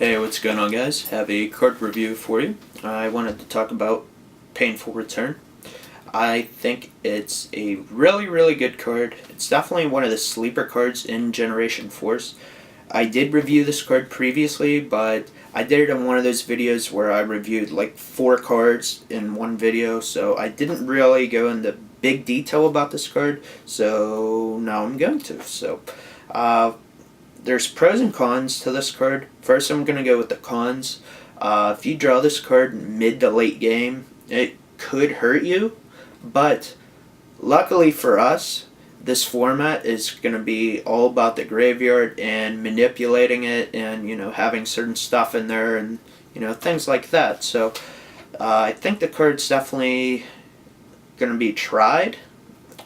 Hey, what's going on, guys? Have a card review for you. I wanted to talk about Painful Return. I think it's a really good card. It's definitely one of the sleeper cards in Generation Force. I did review this card previously, but I did it in one of those videos where I reviewed like 4 cards in one video, so I didn't really go into big detail about this card, so now I'm going to. There's pros and cons to this card. First, I'm going to go with the cons. If you draw this card mid to late game, it could hurt you, but luckily for us, this format is going to be all about the graveyard and manipulating it and, having certain stuff in there and, things like that. So I think the card's definitely going to be tried.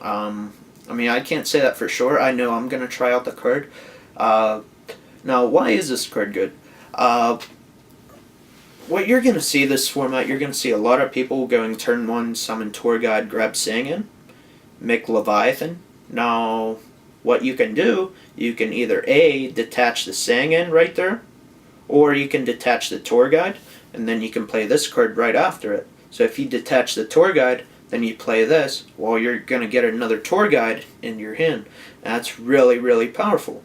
I can't say that for sure. I know I'm going to try out the card. Now, why is this card good? What you're going to see this format, you're going to see a lot of people going turn 1, summon Torguide, grab Sangin, make Leviathan. Now, what you can do, you can either A, detach the Sangin right there, or you can detach the Torguide, and then you can play this card right after it. So if you detach the Torguide, then you play this, well, you're going to get another Torguide in your hand. That's really powerful.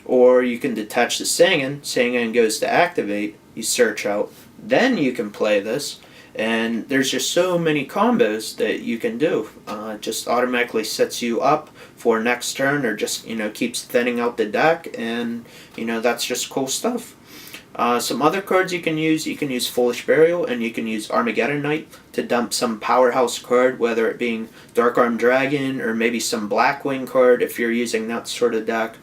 Or you can detach the Sangin. Sangin goes to activate. You search out. Then you can play this. And there's just so many combos that you can do. It just automatically sets you up for next turn, or just, keeps thinning out the deck. And, that's just cool stuff. Some other cards you can use Foolish Burial, and you can use Armageddon Knight to dump some powerhouse card, whether it being Dark-Armed Dragon or maybe some Blackwing card if you're using that sort of deck.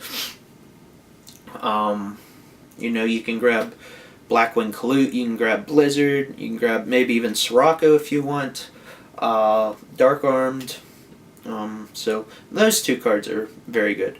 You can grab Blackwing Kalute, you can grab Blizzard, you can grab maybe even Sirocco if you want, Dark Armed. So those 2 cards are very good.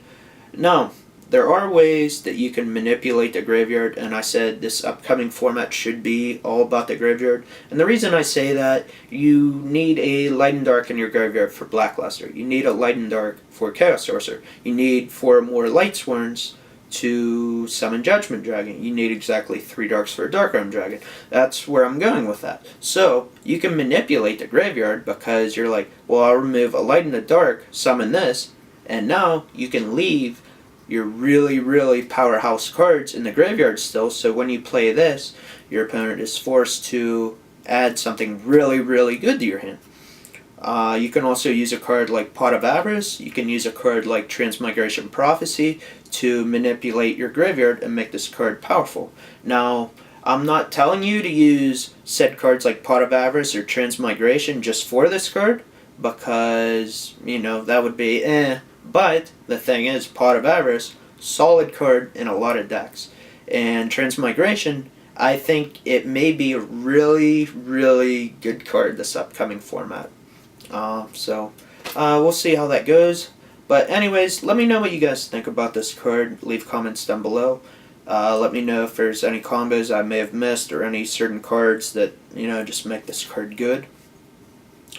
Now, there are ways that you can manipulate the graveyard, and I said this upcoming format should be all about the graveyard. And the reason I say that, you need a Light and Dark in your graveyard for Blackluster. You need a Light and Dark for Chaos Sorcerer. You need 4 more Light Sworns to summon Judgment Dragon. You need exactly 3 darks for a Dark-Armed Dragon. That's where I'm going with that. So, you can manipulate the graveyard because you're like, well, I'll remove a Light and a Dark, summon this, and now you can leave your really powerhouse cards in the graveyard still, so when you play this, your opponent is forced to add something really good to your hand. You can also use a card like Pot of Avarice. You can use a card like Transmigration Prophecy to manipulate your graveyard and make this card powerful. Now, I'm not telling you to use said cards like Pot of Avarice or Transmigration just for this card, because, that would be But the thing is, Pot of Avarice, solid card in a lot of decks. And Transmigration, I think it may be a really good card this upcoming format. We'll see how that goes. But anyways, let me know what you guys think about this card. Leave comments down below. Let me know if there's any combos I may have missed or any certain cards that, just make this card good.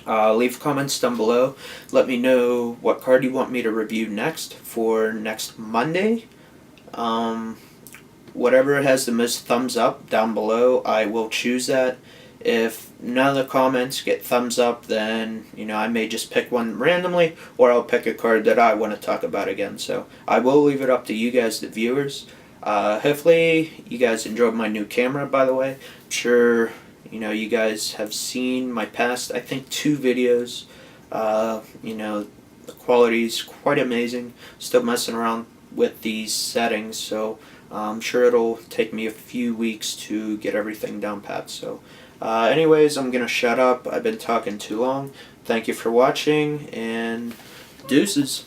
Leave comments down below. Let me know what card you want me to review next for next Monday. Whatever has the most thumbs up down below, I will choose that. If none of the comments get thumbs up, then, I may just pick one randomly, or I'll pick a card that I want to talk about again. So I will leave it up to you guys, the viewers. Hopefully you guys enjoyed my new camera, by the way. I'm sure, you guys have seen my past, I think, 2 videos. The quality's quite amazing. Still messing around with these settings, so I'm sure it'll take me a few weeks to get everything down pat. So anyways, I'm gonna shut up. I've been talking too long. Thank you for watching, and deuces.